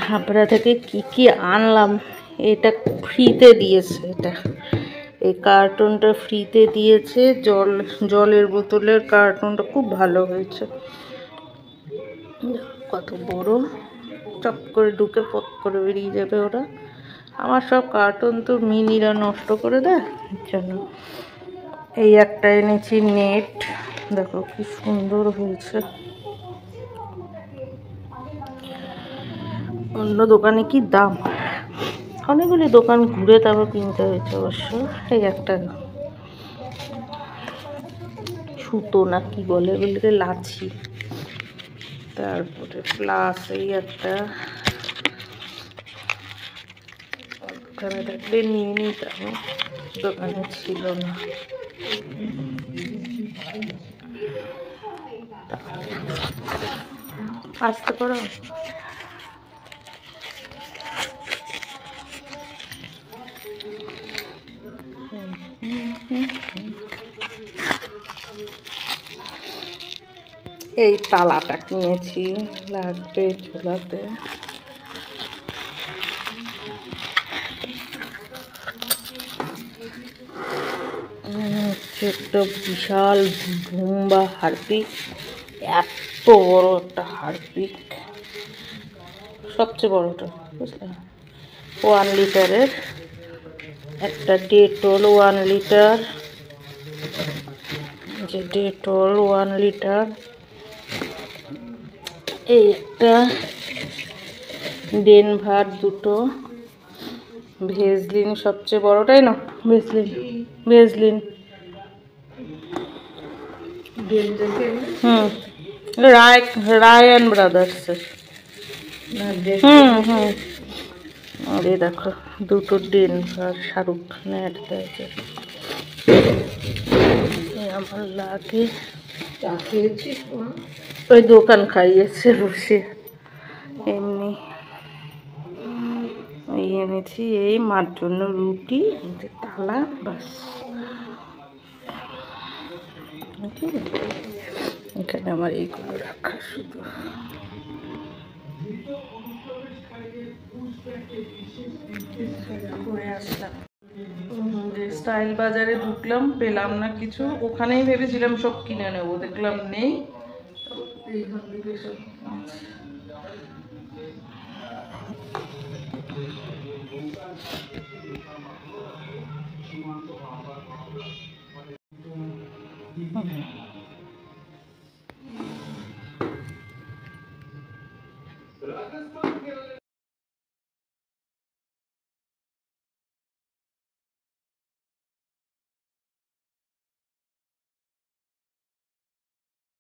হাবড়া থেকে কি আনলাম, এটা ফ্রিতে দিয়েছে। এটা এই কার্টুনটা ফ্রিতে দিয়েছে, জলের বোতলের কার্টুনটা খুব ভালো হয়েছে, কত বড়, চপ করে ঢুকে পক করে বেরিয়ে যাবে ওরা। আমার সব কার্টুন তো মিনিরা নষ্ট করে দেয় জন্য। এই একটা এনেছি নেট, দেখো কি সুন্দর হয়েছে। অন্য দোকানে কি দাম, অনেকগুলি দোকান ঘুরে তারপর কিনতে হয়েছে অবশ্য। এই একটা সুতো না কি বলে, এগুলিকে লাছি। তারপরে প্লাস এই একটা, দোকানে থাকলে নিয়ে নিতাম, দোকানে ছিল না। আসতে পারো, এই তালাটা কিনেছি, লাগবে চুলাতে। একটা বিশাল ভুম্বা হারপিক, এত বড় একটা হারপিক, সবচেয়ে বড়টা, বুঝলে, 1 লিটারের। একটা ডেটল 1 লিটার, যে ডেটল 1 লিটার। এই একটা ডেনভার দুটো, ভেজলিন সবচেয়ে বড়টাই না, ভেজলিন রায় অ্যান্ড ব্রাদার্সের। আরে দেখো দুটো ডেনভার, শাহরুখ খানের দিয়েছে। আমার লাগে ওই দোকান খাইয়েছে বসে, এমনি ওই এনেছি। এই মার জন্য রুটি, তালা, বাস। এখানে আমার এইগুলো রাখা শুধু। ঘুরে আসলাম, যে স্টাইল বাজারে ঢুকলাম, পেলাম না কিছু, ওখানেই ভেবেছিলাম সব কিনে নেবো, দেখলাম নেই। এইখান থেকে সব